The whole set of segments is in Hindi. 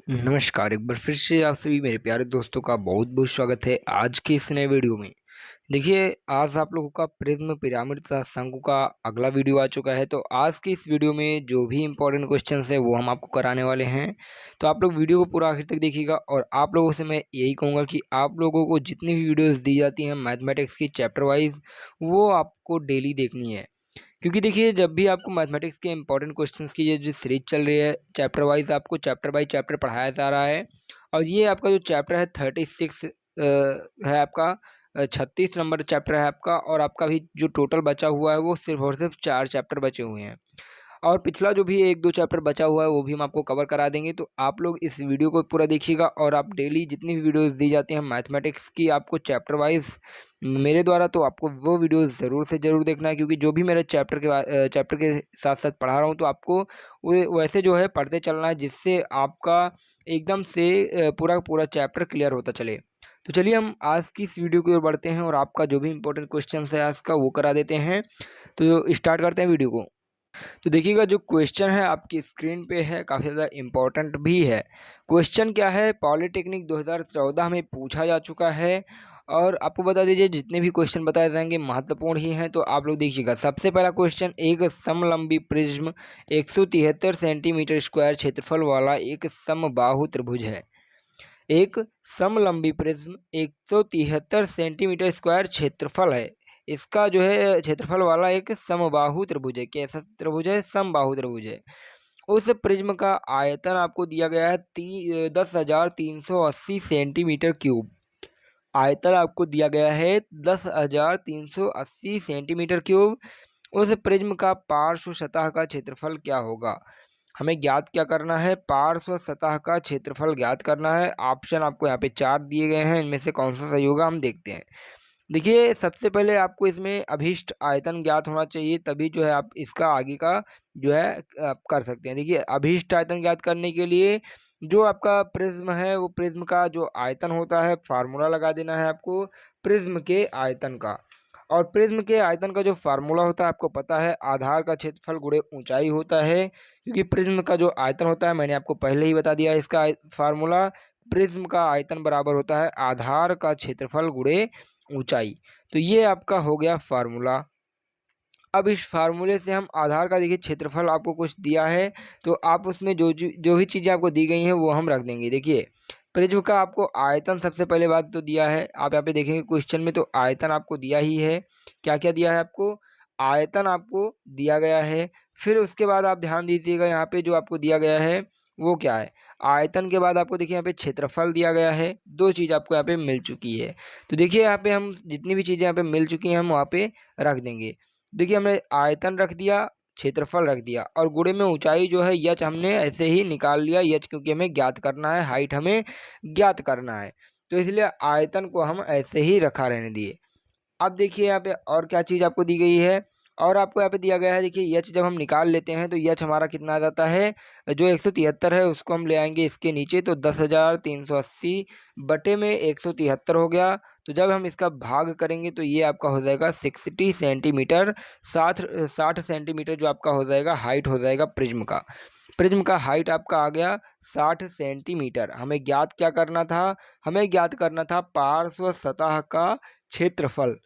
नमस्कार, एक बार फिर से आप सभी मेरे प्यारे दोस्तों का बहुत बहुत स्वागत है आज के इस नए वीडियो में। देखिए, आज आप लोगों का प्रिज्म पिरामिड तथा शंकु का अगला वीडियो आ चुका है। तो आज के इस वीडियो में जो भी इंपॉर्टेंट क्वेश्चंस है वो हम आपको कराने वाले हैं। तो आप लोग वीडियो को पूरा आखिर तक देखिएगा और आप लोगों से मैं यही कहूँगा कि आप लोगों को जितनी भी वीडियोज़ दी जाती हैं मैथमेटिक्स की चैप्टर वाइज, वो आपको डेली देखनी है। क्योंकि देखिए, जब भी आपको मैथमेटिक्स के इंपॉर्टेंट क्वेश्चंस की ये जो सीरीज चल रही है, चैप्टर वाइज आपको चैप्टर बाय चैप्टर पढ़ाया जा रहा है। और ये आपका जो चैप्टर है 36 है आपका, 36 नंबर चैप्टर है आपका। और आपका भी जो टोटल बचा हुआ है वो सिर्फ और सिर्फ 4 चैप्टर बचे हुए हैं। और पिछला जो भी 1-2 चैप्टर बचा हुआ है वो भी हम आपको कवर करा देंगे। तो आप लोग इस वीडियो को पूरा देखिएगा और आप डेली जितनी भी वीडियोज़ दी जाती हैं मैथमेटिक्स की आपको चैप्टर वाइज़ मेरे द्वारा, तो आपको वो वीडियोज़ ज़रूर से ज़रूर देखना है। क्योंकि जो भी मेरे चैप्टर के साथ-साथ पढ़ा रहा हूँ, तो आपको वे वैसे जो है पढ़ते चलना है, जिससे आपका एकदम से पूरा का पूरा चैप्टर क्लियर होता चले। तो चलिए हम आज की इस वीडियो की ओर बढ़ते हैं और आपका जो भी इम्पोर्टेंट क्वेश्चन्स है आज का वो करा देते हैं। तो स्टार्ट करते हैं वीडियो को। तो देखिएगा, जो क्वेश्चन है आपकी स्क्रीन पे है, काफ़ी ज़्यादा इम्पोर्टेंट भी है। क्वेश्चन क्या है, पॉलिटेक्निक 2014 में पूछा जा चुका है। और आपको बता दीजिए, जितने भी क्वेश्चन बताए जाएंगे महत्वपूर्ण ही हैं। तो आप लोग देखिएगा, सबसे पहला क्वेश्चन, एक समलंबी प्रिज्म 173 सेंटीमीटर स्क्वायर क्षेत्रफल वाला एक समबाहु त्रिभुज है। एक समलंबी प्रिज्म 173 सेंटीमीटर स्क्वायर क्षेत्रफल है, इसका जो है क्षेत्रफल वाला एक समबाहु त्रिभुज है। कैसा त्रिभुज है? समबाहु त्रिभुज है। उस प्रिज्म का आयतन आपको दिया गया है 10,380 सेंटीमीटर क्यूब। आयतन आपको दिया गया है 10,380 सेंटीमीटर क्यूब। उस प्रिज्म का पार्श्व सतह का क्षेत्रफल क्या होगा? हमें ज्ञात क्या करना है? पार्श्व सतह का क्षेत्रफल ज्ञात करना है। ऑप्शन आपको यहाँ पे 4 दिए गए हैं, इनमें से कौन सा सही होगा हम देखते हैं। देखिए, सबसे पहले आपको इसमें अभीष्ट आयतन ज्ञात होना चाहिए, तभी जो है आप इसका आगे का जो है आप कर सकते हैं। देखिए, अभीष्ट आयतन ज्ञात करने के लिए जो आपका प्रिज्म है, वो प्रिज्म का जो आयतन होता है, फार्मूला लगा देना है आपको प्रिज्म के आयतन का। और प्रिज्म के आयतन का जो फार्मूला होता है आपको पता है, आधार का क्षेत्रफल गुणे ऊंचाई होता है। क्योंकि प्रिज्म का जो आयतन होता है, मैंने आपको पहले ही बता दिया इसका फार्मूला, प्रिज्म का आयतन बराबर होता है आधार का क्षेत्रफल गुणे ऊंचाई। तो ये आपका हो गया फार्मूला। अब इस फार्मूले से हम आधार का, देखिए क्षेत्रफल आपको कुछ दिया है, तो आप उसमें जो भी चीज़ें आपको दी गई हैं वो हम रख देंगे। देखिए, प्रिज्म का आपको आयतन सबसे पहले बात तो दिया है, आप यहाँ पे देखेंगे क्वेश्चन में, तो आयतन आपको दिया ही है। क्या क्या दिया है आपको? आयतन आपको दिया गया है। फिर उसके बाद आप ध्यान दीजिएगा, यहाँ पे जो आपको दिया गया है वो क्या है? आयतन के बाद आपको देखिए यहाँ पे क्षेत्रफल दिया गया है। दो चीज़ आपको यहाँ पे मिल चुकी है। तो देखिए, यहाँ पे हम जितनी भी चीज़ें यहाँ पे मिल चुकी हैं हम वहाँ पे रख देंगे। देखिए, हमने आयतन रख दिया, क्षेत्रफल रख दिया, और गुणे में ऊंचाई जो है यच हमने ऐसे ही निकाल लिया। यच क्योंकि हमें ज्ञात करना है, हाइट हमें ज्ञात करना है, तो इसलिए आयतन को हम ऐसे ही रखा रहने दिए। अब देखिए यहाँ पे और क्या चीज़ आपको दी गई है, और आपको यहाँ पे दिया गया है। देखिए, यच जब हम निकाल लेते हैं तो यच हमारा कितना आ जाता है, जो 173 है उसको हम ले आएंगे इसके नीचे, तो 10,380 बटे में 173 हो गया। तो जब हम इसका भाग करेंगे तो ये आपका हो जाएगा 60 सेंटीमीटर। 60 सेंटीमीटर जो आपका हो जाएगा हाइट हो जाएगा प्रिज्म का। प्रिज्म का हाइट आपका आ गया 60 सेंटीमीटर। हमें ज्ञात क्या करना था? हमें ज्ञात करना था पार्श्व सतह का क्षेत्रफल।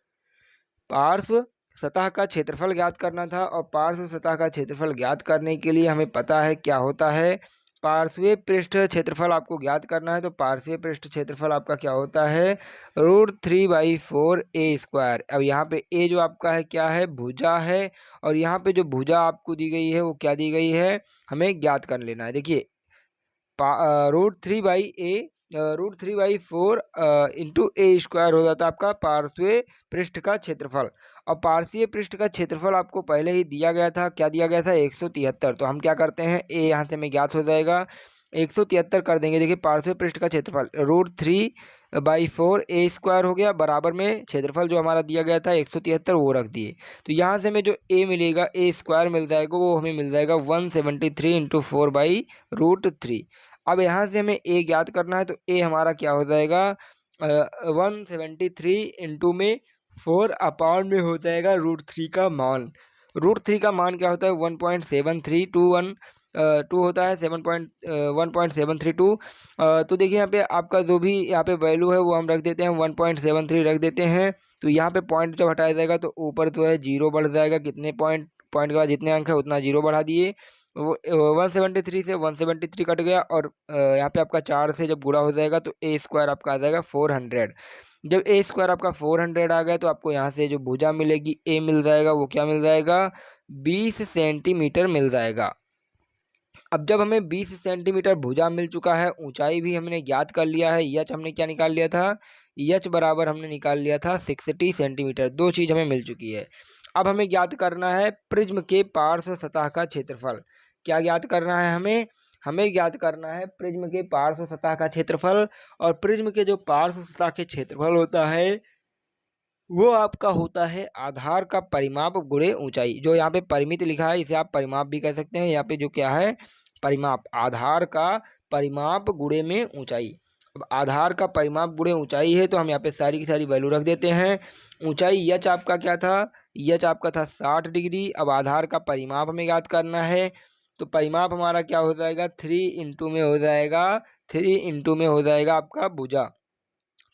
पार्श्व सतह का क्षेत्रफल ज्ञात करना था, और पार्श्व सतह का क्षेत्रफल ज्ञात करने के लिए हमें पता है क्या होता है, पार्श्वीय पृष्ठ क्षेत्रफल आपको ज्ञात करना है। तो पार्श्वीय पृष्ठ क्षेत्रफल आपका क्या होता है? √3/4 ए स्क्वायर। अब यहाँ पे ए जो आपका है क्या है? भुजा है। और यहाँ पे जो भुजा आपको दी गई है वो क्या दी गई है? हमें ज्ञात कर लेना है। देखिए, √3/4 इंटू ए स्क्वायर हो जाता है आपका पार्श्वीय पृष्ठ का क्षेत्रफल। और पार्श्वीय पृष्ठ का क्षेत्रफल आपको पहले ही दिया गया था। क्या दिया गया था? 173। तो हम क्या करते हैं, ए यहाँ से हमें ज्ञात हो जाएगा, 173 कर देंगे। देखिए, पार्श्वीय पृष्ठ का क्षेत्रफल √3/4 ए स्क्वायर हो गया, बराबर में क्षेत्रफल जो हमारा दिया गया था 173 वो रख दिए। तो यहाँ से हमें जो ए मिलेगा, ए स्क्वायर मिल जाएगा, वो हमें मिल जाएगा 173 इंटू 4/√3। अब यहाँ से हमें ए ज्ञात करना है, तो ए हमारा क्या हो जाएगा, 173 इंटू में 4 अपॉन में हो जाएगा √3 का मान। √3 का मान क्या होता है? 1.7321 टू होता है 1.732। तो देखिए यहाँ पे आपका जो भी यहाँ पे वैल्यू है वो हम रख देते हैं 1.73 रख देते हैं। तो यहाँ पे पॉइंट जब हटाया जाएगा तो ऊपर जो है जीरो बढ़ जाएगा, कितने पॉइंट पॉइंट के बाद जितने अंक है उतना जीरो बढ़ा दिए। वो 173 से 173 कट गया, और यहाँ पे आपका 4 से जब गुणा हो जाएगा तो ए स्क्वायर आपका आ जाएगा 400। जब ए स्क्वायर आपका 400 आ गया तो आपको यहाँ से जो भुजा मिलेगी ए मिल जाएगा, वो क्या मिल जाएगा 20 सेंटीमीटर मिल जाएगा। अब जब हमें 20 सेंटीमीटर भुजा मिल चुका है, ऊंचाई भी हमने ज्ञात कर लिया है, यच हमने क्या निकाल लिया था, यच बराबर हमने निकाल लिया था 60 सेंटीमीटर। दो चीज हमें मिल चुकी है। अब हमें ज्ञात करना है प्रिज्म के पार्श्व सतह का क्षेत्रफल। क्या ज्ञात करना है हमें, हमें ज्ञात करना है प्रिज्म के पार्श्व सतह का क्षेत्रफल। और प्रिज्म के जो पार्श्व सतह के क्षेत्रफल होता है वो आपका होता है आधार का परिमाप गुणे ऊंचाई। जो यहाँ पे परिमित लिखा है इसे आप परिमाप भी कह सकते हैं। यहाँ पे जो क्या है परिमाप, आधार का परिमाप गुणे में ऊंचाई। अब आधार का परिमाप गुणे ऊंचाई है तो हम यहाँ पे सारी की सारी वैल्यू रख देते हैं। ऊंचाई यच आपका क्या था, यच आपका था 60 डिग्री। अब आधार का परिमाप हमें याद करना है, तो परिमाप हमारा क्या हो जाएगा 3 इंटू में हो जाएगा, 3 इंटू में हो जाएगा आपका भुजा।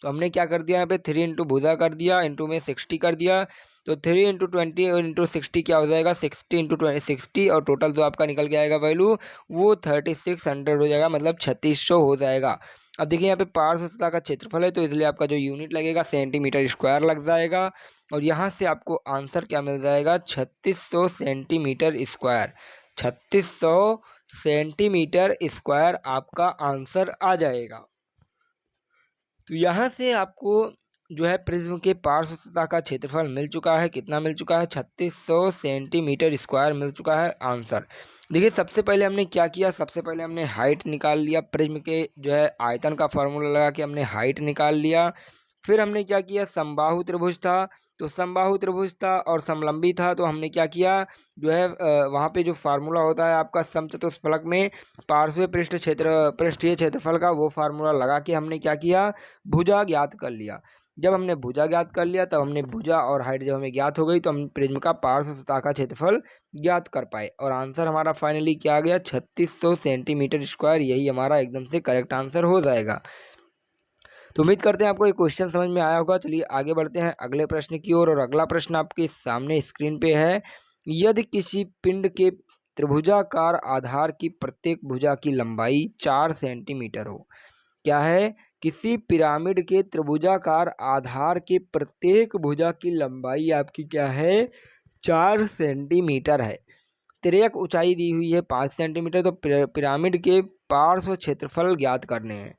तो हमने क्या कर दिया यहाँ पे 3 इंटू भुजा कर दिया, इंटू में 60 कर दिया। तो 3 इंटू 20 और इंटू 60 क्या हो जाएगा 60 इंटू 60, और टोटल जो आपका निकल के आएगा वैल्यू वो 3600 हो जाएगा, मतलब 3600 हो जाएगा। अब देखिए यहाँ पे पार्श्व सतह का क्षेत्रफल है तो इसलिए आपका जो यूनिट लगेगा सेंटीमीटर स्क्वायर लग जाएगा। और यहाँ से आपको आंसर क्या मिल जाएगा 3600 सेंटीमीटर स्क्वायर। 3600 सेंटीमीटर स्क्वायर आपका आंसर आ जाएगा। तो यहाँ से आपको जो है प्रिज्म के पार्श्व सतह का क्षेत्रफल मिल चुका है। कितना मिल चुका है 3600 सेंटीमीटर स्क्वायर मिल चुका है आंसर। देखिए सबसे पहले हमने क्या किया, सबसे पहले हमने हाइट निकाल लिया। प्रिज्म के जो है आयतन का फॉर्मूला लगा के हमने हाइट निकाल लिया। फिर हमने क्या किया, समबाहु त्रिभुज था तो समबाहु त्रिभुज था और समलंबी था तो हमने क्या किया, जो है वहाँ पे जो फार्मूला होता है आपका समचतुष्फलक में पार्श्व पृष्ठ क्षेत्र पृष्ठीय क्षेत्रफल का, वो फार्मूला लगा के हमने क्या किया भुजा ज्ञात कर लिया। जब हमने भुजा ज्ञात कर लिया तब हमने भुजा और हाइट जब हमें ज्ञात हो गई तो हम प्रिज्म का पार्श्व सतह का क्षेत्रफल ज्ञात कर पाए, और आंसर हमारा फाइनली क्या आ गया 3600 सेंटीमीटर स्क्वायर। यही हमारा एकदम से करेक्ट आंसर हो जाएगा। तो उम्मीद करते हैं आपको ये क्वेश्चन समझ में आया होगा। चलिए आगे बढ़ते हैं अगले प्रश्न की ओर। और अगला प्रश्न आपके सामने स्क्रीन पे है, यदि किसी पिंड के त्रिभुजाकार आधार की प्रत्येक भुजा की लंबाई 4 सेंटीमीटर हो। क्या है, किसी पिरामिड के त्रिभुजाकार आधार के प्रत्येक भुजा की लंबाई आपकी क्या है 4 सेंटीमीटर है। तिर्यक ऊंचाई दी हुई है 5 सेंटीमीटर। तो पिरामिड के पार्श्व क्षेत्रफल ज्ञात करने हैं।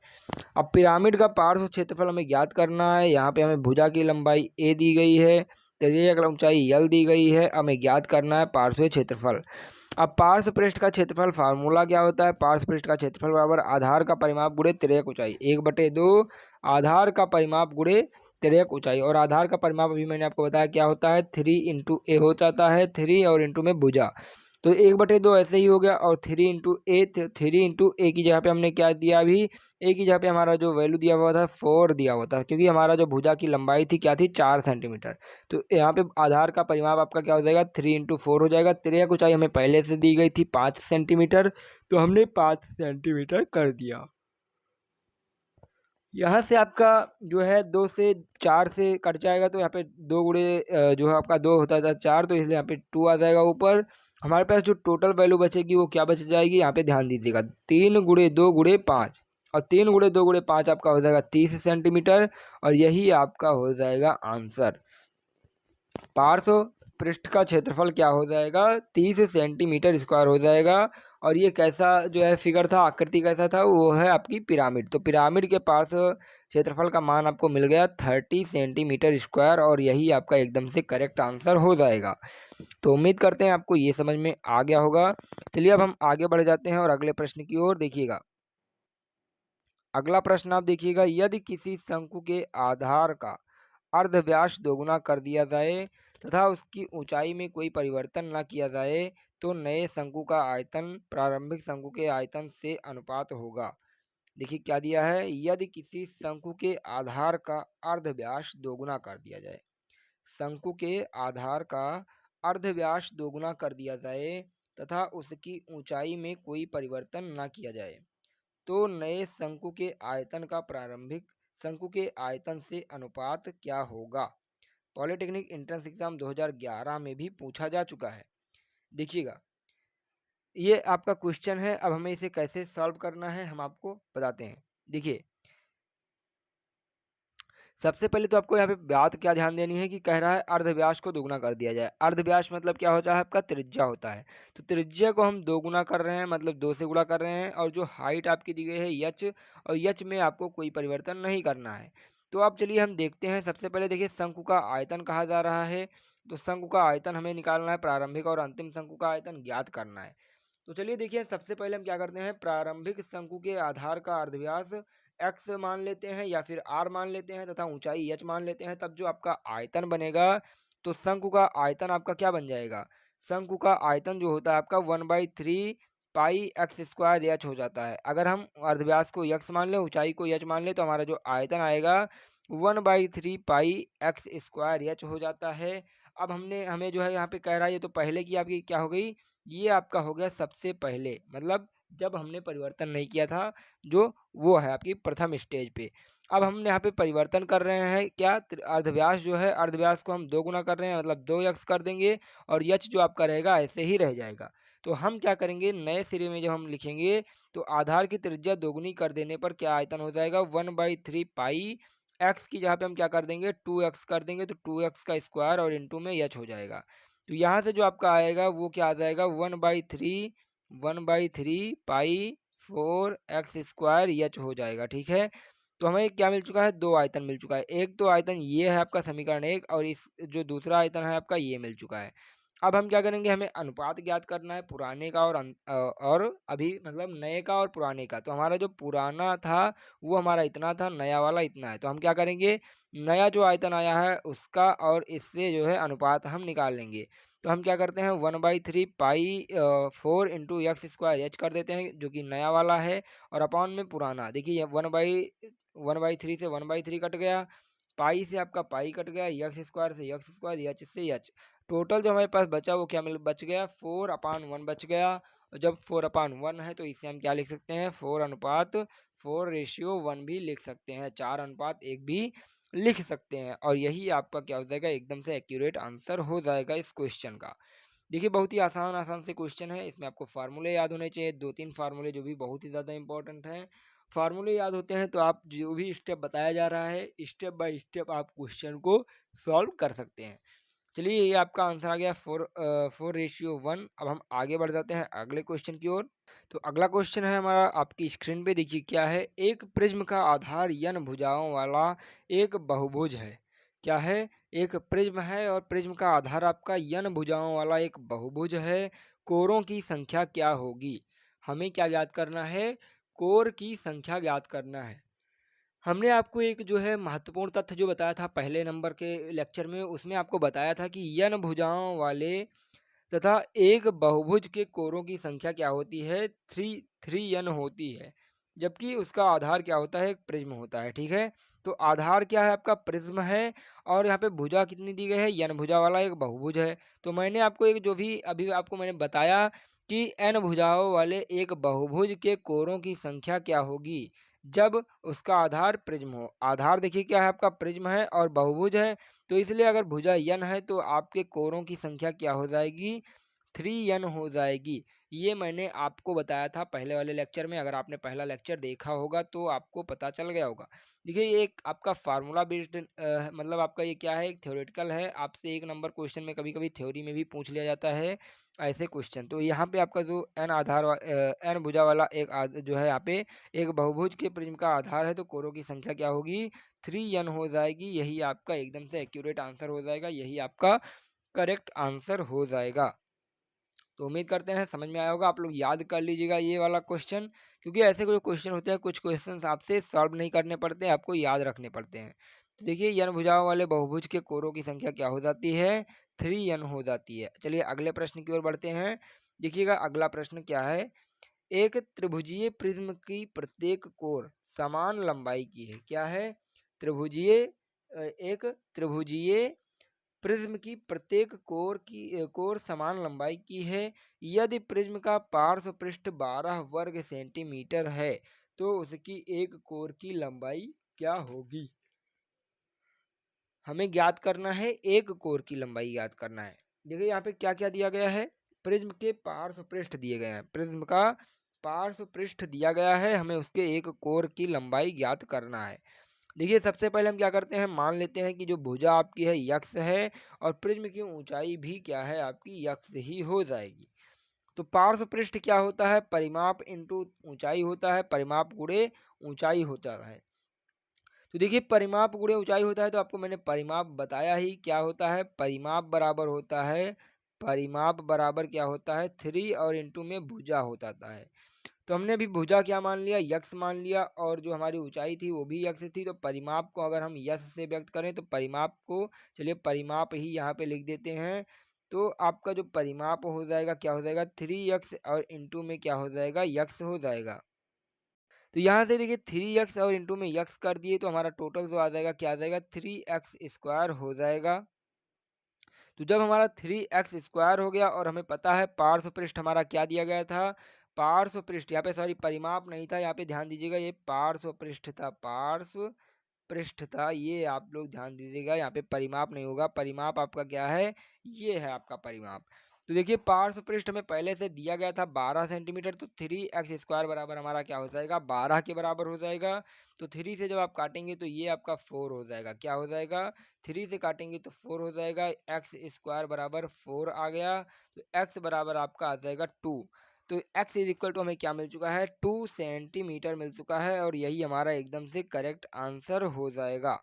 अब पिरामिड का पार्श्व क्षेत्रफल हमें ज्ञात करना है। यहाँ पे हमें भुजा की लंबाई ए दी गई है, तिर्यक ऊंचाई यल दी गई है, हमें ज्ञात करना है पार्श्व क्षेत्रफल। अब पार्श्व पृष्ठ का क्षेत्रफल फार्मूला क्या होता है, पार्श्व पृष्ठ का क्षेत्रफल बराबर आधार का परिमाप गुणे तिर्यक ऊंचाई 1/2 आधार का परिमाप गुणे तिर्यक ऊंचाई। और आधार का परिमाप अभी मैंने आपको बताया क्या होता है 3 इंटू ए हो जाता है, 3 और इंटू में भुजा, तो 1/2 ऐसे ही हो गया। और 3 इंटू ए की जगह पे हमने क्या दिया, अभी ए की जगह पे हमारा जो वैल्यू दिया हुआ था 4 दिया हुआ था, क्योंकि हमारा जो भुजा की लंबाई थी क्या थी 4 सेंटीमीटर। तो यहाँ पे आधार का परिमाप आपका क्या हो जाएगा 3 इंटू 4 हो जाएगा। तिर्यक ऊंचाई हमें पहले से दी गई थी 5 सेंटीमीटर, तो हमने 5 सेंटीमीटर कर दिया। यहाँ से आपका जो है 2 से 4 से कट जाएगा, तो यहाँ पे 2 गुणे जो है आपका 2 होता था 4, तो इसलिए यहाँ पे 2 आ जाएगा ऊपर। हमारे पास जो टोटल वैल्यू बचेगी वो क्या बच जाएगी, यहाँ पे ध्यान दीजिएगा 3 गुणे 2 गुणे 5, और 3 गुणे 2 गुणे 5 आपका हो जाएगा 30 सेंटीमीटर, और यही आपका हो जाएगा आंसर। पार्श्व पृष्ठ का क्षेत्रफल क्या हो जाएगा 30 सेंटीमीटर स्क्वायर हो जाएगा। और ये कैसा जो है फिगर था, आकृति कैसा था, वो है आपकी पिरामिड। तो पिरामिड के पार्श्व क्षेत्रफल का मान आपको मिल गया 30 सेंटीमीटर स्क्वायर, और यही आपका एकदम से करेक्ट आंसर हो जाएगा। तो उम्मीद करते हैं आपको ये समझ में आ गया होगा। चलिए अब हम आगे बढ़ जाते हैं और अगले प्रश्न की ओर देखिएगा। अगला प्रश्न आप देखिएगा, यदि किसी शंकु के आधार का अर्धव्यास दोगुना कर दिया जाए तथा उसकी ऊंचाई में कोई परिवर्तन न किया जाए तो नए शंकु का आयतन प्रारंभिक शंकु के आयतन से अनुपात होगा। देखिए क्या दिया है, यदि किसी शंकु के आधार का अर्धव्यास दोगुना कर दिया जाए, शंकु के आधार का अर्धव्यास दोगुना कर दिया जाए तथा उसकी ऊंचाई में कोई परिवर्तन न किया जाए तो नए शंकु के आयतन का प्रारंभिक शंकु के आयतन से अनुपात क्या होगा। पॉलिटेक्निक एंट्रेंस एग्जाम 2011 में भी पूछा जा चुका है। देखिएगा, ये आपका क्वेश्चन है। अब हमें इसे कैसे सॉल्व करना है हम आपको बताते हैं। देखिए, सबसे पहले तो आपको यहाँ पे बात क्या ध्यान देनी है कि कह रहा है अर्धव्यास को दोगुना कर दिया जाए। अर्धव्यास मतलब क्या होता है, आपका त्रिज्या होता है। तो त्रिज्या को हम दोगुना कर रहे हैं, मतलब 2 से गुणा कर रहे हैं। और जो हाइट आपकी दी गई है यच, और यच में आपको कोई परिवर्तन नहीं करना है। तो अब चलिए हम देखते हैं। सबसे पहले देखिए, शंकु का आयतन कहा जा रहा है। तो शंकु का आयतन हमें निकालना है, प्रारंभिक और अंतिम शंकु का आयतन ज्ञात करना है। तो चलिए देखिए, सबसे पहले हम क्या करते हैं, प्रारंभिक शंकु के आधार का अर्धव्यास एक्स मान लेते हैं या फिर आर मान लेते हैं तथा ऊंचाई एच मान लेते हैं। तब जो आपका आयतन बनेगा, तो शंकु का आयतन आपका क्या बन जाएगा, शंकु का आयतन जो होता है आपका 1/3 पाई एक्स स्क्वायर एच हो जाता है। अगर हम अर्धव्यास को यक्स मान लें, ऊंचाई को एच मान लें, तो हमारा जो आयतन आएगा 1/3 पाई एक्स स्क्वायर एच हो जाता है। अब हमें जो है यहाँ पे कह रहा है, ये तो पहले की आपकी क्या हो गई, ये आपका हो गया सबसे पहले, मतलब जब हमने परिवर्तन नहीं किया था, जो वो है आपकी प्रथम स्टेज पे। अब हम यहाँ पे परिवर्तन कर रहे हैं क्या, अर्धव्यास जो है, अर्धव्यास को हम 2 गुना कर रहे हैं, मतलब 2x कर देंगे। और यच जो आपका रहेगा ऐसे ही रह जाएगा। तो हम क्या करेंगे, नए सिरे में जब हम लिखेंगे, तो आधार की त्रिज्या दोगुनी कर देने पर क्या आयतन हो जाएगा, 1/3 पाई एक्स की जगह पे हम क्या कर देंगे, 2x कर देंगे। तो 2x का स्क्वायर और इंटू में एच हो जाएगा। तो यहाँ से जो आपका आएगा वो क्या आ जाएगा, 1/3 पाई 4x स्क्वायर एच हो जाएगा। ठीक है, तो हमें क्या मिल चुका है, 2 आयतन मिल चुका है। एक तो आयतन ये है आपका समीकरण 1, और इस जो दूसरा आयतन है आपका ये मिल चुका है। अब हम क्या करेंगे, हमें अनुपात ज्ञात करना है पुराने का और अभी मतलब नए का और पुराने का। तो हमारा जो पुराना था वो हमारा इतना था, नया वाला इतना है। तो हम क्या करेंगे, नया जो आयतन आया है उसका और इससे जो है अनुपात हम निकाल लेंगे। तो हम क्या करते हैं, 1/3 पाई 4 इंटू एक्स स्क्वायर एच कर देते हैं, जो कि नया वाला है। और अपॉन में पुराना, देखिए 1/3 से 1/3 कट गया, पाई से आपका पाई कट गया, एक्स स्क्वायर से एक्स स्क्वायर, एच से एच। टोटल जो हमारे पास बचा वो क्या बच गया, 4/1 बच गया। और जब 4/1 है तो इसे हम क्या लिख सकते हैं, 4:4:1 भी लिख सकते हैं, 4:1 भी लिख सकते हैं। और यही आपका क्या हो जाएगा, एकदम से एक्यूरेट आंसर हो जाएगा इस क्वेश्चन का। देखिए, बहुत ही आसान आसान से क्वेश्चन है। इसमें आपको फार्मूले याद होने चाहिए, 2-3 फार्मूले जो भी बहुत ही ज़्यादा इंपॉर्टेंट हैं। फार्मूले याद होते हैं तो आप जो भी स्टेप बताया जा रहा है, स्टेप बाय स्टेप आप क्वेश्चन को सॉल्व कर सकते हैं। चलिए, ये आपका आंसर आ गया 4:1। अब हम आगे बढ़ जाते हैं अगले क्वेश्चन की ओर। तो अगला क्वेश्चन है हमारा, आपकी स्क्रीन पे देखिए क्या है, एक प्रिज्म का आधार n भुजाओं वाला एक बहुभुज है। क्या है, एक प्रिज्म है और प्रिज्म का आधार आपका n भुजाओं वाला एक बहुभुज है। कोरों की संख्या क्या होगी, हमें क्या ज्ञात करना है, कोर की संख्या ज्ञात करना है। हमने आपको एक जो है महत्वपूर्ण तथ्य जो बताया था पहले नंबर के लेक्चर में, उसमें आपको बताया था कि n भुजाओं वाले तथा एक बहुभुज के कोरों की संख्या क्या होती है, 3n होती है। जबकि उसका आधार क्या होता है, एक प्रिज्म होता है। ठीक है, तो आधार क्या है आपका, प्रिज्म है। और यहाँ पे भुजा कितनी दी गई है, n भुजा वाला एक बहुभुज है। तो मैंने आपको एक जो भी अभी आपको मैंने बताया कि n भुजाओं वाले एक बहुभुज के कोरों की संख्या क्या होगी जब उसका आधार प्रिज्म हो। आधार देखिए क्या है आपका, प्रिज्म है और बहुभुज है। तो इसलिए अगर भुजा n है तो आपके कोरों की संख्या क्या हो जाएगी, 3n हो जाएगी। ये मैंने आपको बताया था पहले वाले लेक्चर में। अगर आपने पहला लेक्चर देखा होगा तो आपको पता चल गया होगा। देखिए, ये एक आपका फार्मूला बेस्ड मतलब आपका ये क्या है, एक थ्योरेटिकल है। आपसे एक नंबर क्वेश्चन में कभी कभी थ्योरी में भी पूछ लिया जाता है ऐसे क्वेश्चन। तो यहाँ पे आपका जो एन भुजा वाला एक जो है यहाँ पे एक बहुभुज के प्रिज्म का आधार है, तो कोरों की संख्या क्या होगी, 3n हो जाएगी। यही आपका एकदम से एक्यूरेट आंसर हो जाएगा, यही आपका करेक्ट आंसर हो जाएगा। तो उम्मीद करते हैं समझ में आया होगा। आप लोग याद कर लीजिएगा ये वाला क्वेश्चन, क्योंकि ऐसे कोई क्वेश्चन होते हैं, कुछ क्वेश्चन आपसे सॉल्व नहीं करने पड़ते हैं, आपको याद रखने पड़ते हैं। तो देखिए, n भुजाओं वाले बहुभुज के कोरों की संख्या क्या हो जाती है, 3n हो जाती है। चलिए अगले प्रश्न की ओर बढ़ते हैं। देखिएगा, अगला प्रश्न क्या है, एक त्रिभुजीय प्रिज्म की प्रत्येक कोर समान लंबाई की है। क्या है, त्रिभुजीय एक त्रिभुजीय प्रिज्म की प्रत्येक कोर समान लंबाई की है। यदि प्रिज्म का पार्श्व पृष्ठ 12 वर्ग सेंटीमीटर है तो उसकी एक कोर की लंबाई क्या होगी? हमें ज्ञात करना है एक कोर की लंबाई ज्ञात करना है। देखिए यहाँ पे क्या क्या दिया गया है, प्रिज्म के पार्श्व पृष्ठ दिए गए हैं, प्रिज्म का पार्श्व पृष्ठ दिया गया है, हमें उसके एक कोर की लंबाई ज्ञात करना है। देखिए सबसे पहले हम क्या करते हैं, मान लेते हैं कि जो भुजा आपकी है यक्ष है और प्रिज्म की ऊंचाई भी क्या है आपकी यक्ष ही हो जाएगी। तो पार्श्व पृष्ठ क्या होता है, परिमाप इंटू ऊंचाई होता है, परिमाप गुणे ऊंचाई होता है। तो देखिए परिमाप गुणे ऊंचाई होता है, तो आपको मैंने परिमाप बताया ही क्या होता है, परिमाप बराबर क्या होता है 3 और इंटू में भुजा होता है। तो हमने अभी भुजा क्या मान लिया, यक्ष मान लिया, और जो हमारी ऊंचाई थी वो भी यक्ष थी। तो परिमाप को अगर हम यश से व्यक्त करें तो परिमाप को, चलिए परिमाप ही यहाँ पे लिख देते हैं। तो आपका जो परिमाप हो जाएगा क्या हो जाएगा 3x और इंटू में क्या हो जाएगा यक्ष हो जाएगा। तो यहाँ से देखिए 3x और इंटू में यक्स कर दिए तो हमारा टोटल जो आ जाएगा क्या आ जाएगा 3x² हो जाएगा। तो जब हमारा 3x² हो गया और हमें पता है पार्श्व पृष्ठ हमारा क्या दिया गया था, पार्श्व पृष्ठ यहाँ पे सॉरी परिमाप नहीं था, यहाँ पे ध्यान दीजिएगा ये पार्श्व पृष्ठ था, पार्श्व पृष्ठ था, ये आप लोग ध्यान दीजिएगा, यहाँ पे परिमाप नहीं होगा, परिमाप आपका क्या है, ये है आपका परिमाप। तो देखिए पार्श्व पृष्ठ में पहले से दिया गया था 12 सेंटीमीटर, तो 3x² बराबर हमारा क्या हो जाएगा 12 के बराबर हो जाएगा। तो 3 से जब आप काटेंगे तो ये आपका 4 हो जाएगा, क्या हो जाएगा 3 से काटेंगे तो 4 हो जाएगा, x² बराबर 4 आ गया। तो x बराबर आपका आ जाएगा 2। तो x इज इक्वल टू हमें क्या मिल चुका है 2 सेंटीमीटर मिल चुका है, और यही हमारा एकदम से करेक्ट आंसर हो जाएगा।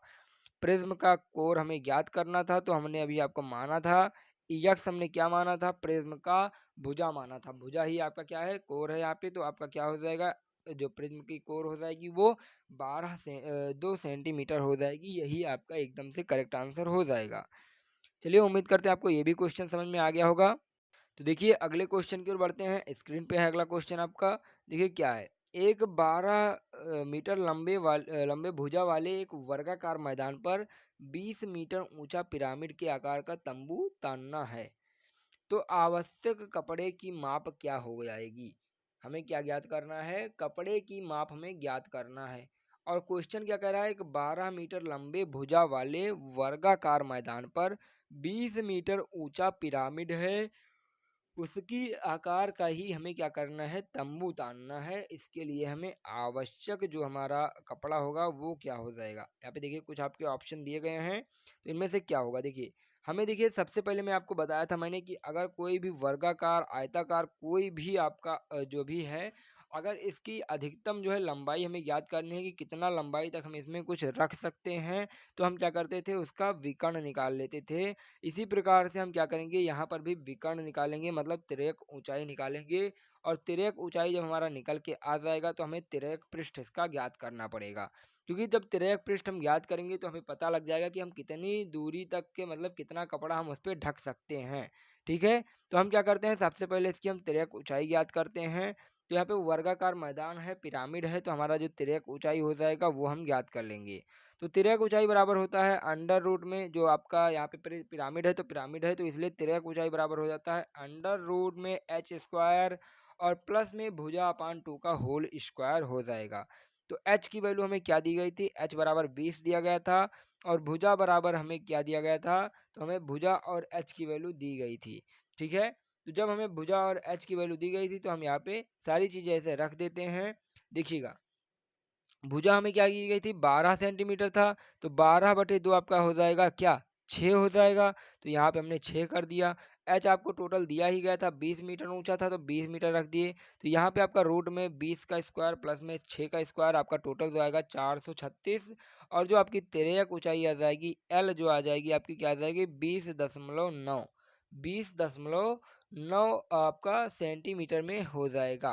प्रिज्म का कोर हमें ज्ञात करना था, तो हमने अभी आपको माना था यक्स, हमने क्या माना था प्रिज्म का भुजा माना था, भुजा ही आपका क्या है कोर है यहाँ पे। तो आपका क्या हो जाएगा, जो प्रिज्म की कोर हो जाएगी वो 2 सेंटीमीटर हो जाएगी, यही आपका एकदम से करेक्ट आंसर हो जाएगा। चलिए उम्मीद करते हैं आपको ये भी क्वेश्चन समझ में आ गया होगा। तो देखिए अगले क्वेश्चन की ओर बढ़ते हैं, स्क्रीन पे है अगला क्वेश्चन आपका। देखिए क्या है, एक 12 मीटर लंबे भुजा वाले एक वर्गाकार मैदान पर 20 मीटर ऊंचा पिरामिड के आकार का तंबू तानना है, तो आवश्यक कपड़े की माप क्या हो जाएगी? हमें क्या ज्ञात करना है, कपड़े की माप हमें ज्ञात करना है। और क्वेश्चन क्या कह रहा है, एक 12 मीटर लंबे भुजा वाले वर्गाकार मैदान पर 20 मीटर ऊंचा पिरामिड है, उसकी आकार का ही हमें क्या करना है तंबू तानना है। इसके लिए हमें आवश्यक जो हमारा कपड़ा होगा वो क्या हो जाएगा, यहाँ पे देखिए कुछ आपके ऑप्शन दिए गए हैं, तो इनमें से क्या होगा। देखिए हमें, देखिए सबसे पहले मैं आपको बताया था मैंने कि अगर कोई भी वर्गाकार आयताकार कोई भी आपका जो भी है, अगर इसकी अधिकतम जो है लंबाई हमें याद करनी है कि कितना लंबाई तक हम इसमें कुछ रख सकते हैं, तो हम क्या करते थे उसका विकर्ण निकाल लेते थे। इसी प्रकार से हम क्या करेंगे यहाँ पर भी विकर्ण निकालेंगे, मतलब तिर्यक ऊंचाई निकालेंगे, और तिर्यक ऊंचाई जब हमारा निकल के आ जाएगा तो हमें तिर्यक पृष्ठ इसका ज्ञात करना पड़ेगा, क्योंकि जब तिर्यक पृष्ठ हम ज्ञात करेंगे तो हमें पता लग जाएगा कि हम कितनी दूरी तक के मतलब कितना कपड़ा हम उस पर ढक सकते हैं। ठीक है, तो हम क्या करते हैं सबसे पहले इसकी हम तिर्यक ऊंचाई ज्ञात करते हैं। तो यहाँ पे वर्गाकार मैदान है, पिरामिड है, तो हमारा जो तिर्यक ऊंचाई हो जाएगा वो हम ज्ञात कर लेंगे। तो तिर्यक ऊंचाई बराबर होता है अंडर रूट में, जो आपका यहाँ पे पिरामिड है तो पिरामिड है तो इसलिए तिर्यक ऊंचाई बराबर हो जाता है अंडर रूट में h² और प्लस में भुजा अपान 2 का होल स्क्वायर हो जाएगा। तो h की वैल्यू हमें क्या दी गई थी, h बराबर 20 दिया गया था, और भुजा बराबर हमें क्या दिया गया था, तो हमें भुजा और h की वैल्यू दी गई थी। ठीक है, तो जब हमें भुजा और h की वैल्यू दी गई थी तो हम यहाँ पे सारी चीज़ें ऐसे रख देते हैं। देखिएगा भुजा हमें क्या की गई थी 12 सेंटीमीटर था, तो 12/2 आपका हो जाएगा क्या 6 हो जाएगा, तो यहाँ पे हमने 6 कर दिया। एच आपको टोटल दिया ही गया था 20 मीटर ऊंचा था तो 20 मीटर रख दिए। तो यहाँ पे आपका रूट में 20 का स्क्वायर प्लस में 6 का स्क्वायर, आपका टोटल जो आएगा 436, और जो आपकी तिर्यक ऊंचाई आ जाएगी एल जो आ जाएगी आपकी क्या आ जाएगी 20.9, 20.9 आपका सेंटीमीटर में हो जाएगा,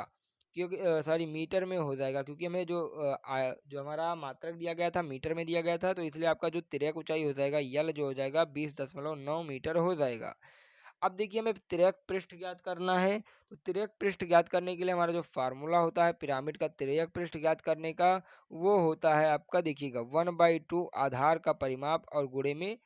क्योंकि सॉरी मीटर में हो जाएगा, क्योंकि हमें जो हमारा मात्रक दिया गया था मीटर में दिया गया था, तो इसलिए आपका जो तिर्यक ऊंचाई हो जाएगा यल जो हो जाएगा 20.9 मीटर हो जाएगा। अब देखिए हमें तिर्यक पृष्ठ ज्ञात करना है, तो तिर्यक पृष्ठ ज्ञात करने के लिए हमारा जो फार्मूला होता है पिरामिड का तिर्यक पृष्ठ ज्ञात करने का, वो होता है आपका देखिएगा 1/2 आधार का परिमाप और गुणे में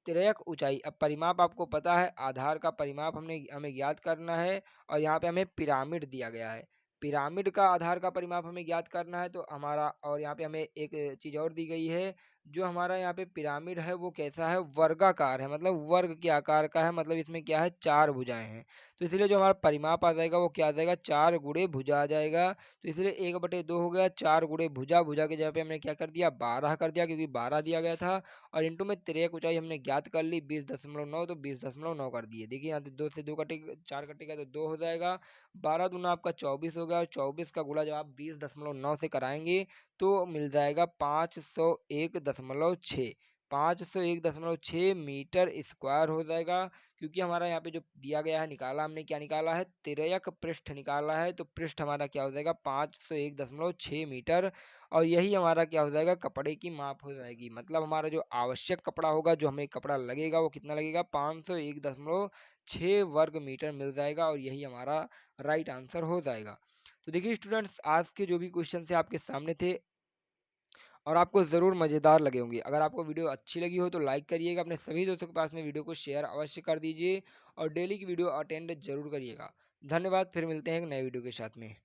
तिर्यक ऊंचाई। अब परिमाप आपको पता है, आधार का परिमाप हमें ज्ञात करना है और यहाँ पे हमें पिरामिड दिया गया है। पिरामिड का आधार का परिमाप हमें ज्ञात करना है तो हमारा, और यहाँ पे हमें एक चीज़ और दी गई है, जो हमारा यहाँ पे पिरामिड है वो कैसा है, वर्गाकार है, मतलब वर्ग के आकार का है, मतलब इसमें क्या है, 4 भुजाएं हैं। तो इसलिए जो हमारा परिमाप आ जाएगा वो क्या आ जाएगा, 4 गुणे भुजा आ जाएगा। तो इसलिए 1/2 हो गया, 4 गुणे भुजा, भुजा के जगह पे हमने क्या कर दिया, 12 कर दिया, क्योंकि 12 दिया गया था। और इंटू में तिर्यक ऊंचाई हमने ज्ञात कर ली 20.9, तो 20.9 कर दिए। देखिए यहाँ से 2 से 2 कटेगा, 4 कटेगा तो 2 हो जाएगा। 12 दूना आपका 24 हो गया, और 24 का गुणा जब आप 20.9 से कराएंगे तो मिल जाएगा 501.6। 501.6 मीटर स्क्वायर हो जाएगा, क्योंकि हमारा यहाँ पे जो दिया गया है, निकाला हमने, क्या निकाला है, तिर्यक पृष्ठ निकाला है। तो पृष्ठ हमारा क्या हो जाएगा, 501.6 मीटर। और यही हमारा क्या हो जाएगा, कपड़े की माप हो जाएगी। मतलब हमारा जो आवश्यक कपड़ा होगा, जो हमें कपड़ा लगेगा, वो कितना लगेगा, 501.6 वर्ग मीटर मिल जाएगा, और यही हमारा राइट आंसर हो जाएगा। तो देखिए स्टूडेंट्स, आज के जो भी क्वेश्चन से आपके सामने थे और आपको ज़रूर मज़ेदार लगे होंगे। अगर आपको वीडियो अच्छी लगी हो तो लाइक करिएगा, अपने सभी दोस्तों के पास में वीडियो को शेयर अवश्य कर दीजिए, और डेली की वीडियो अटेंड जरूर करिएगा। धन्यवाद, फिर मिलते हैं एक नए वीडियो के साथ में।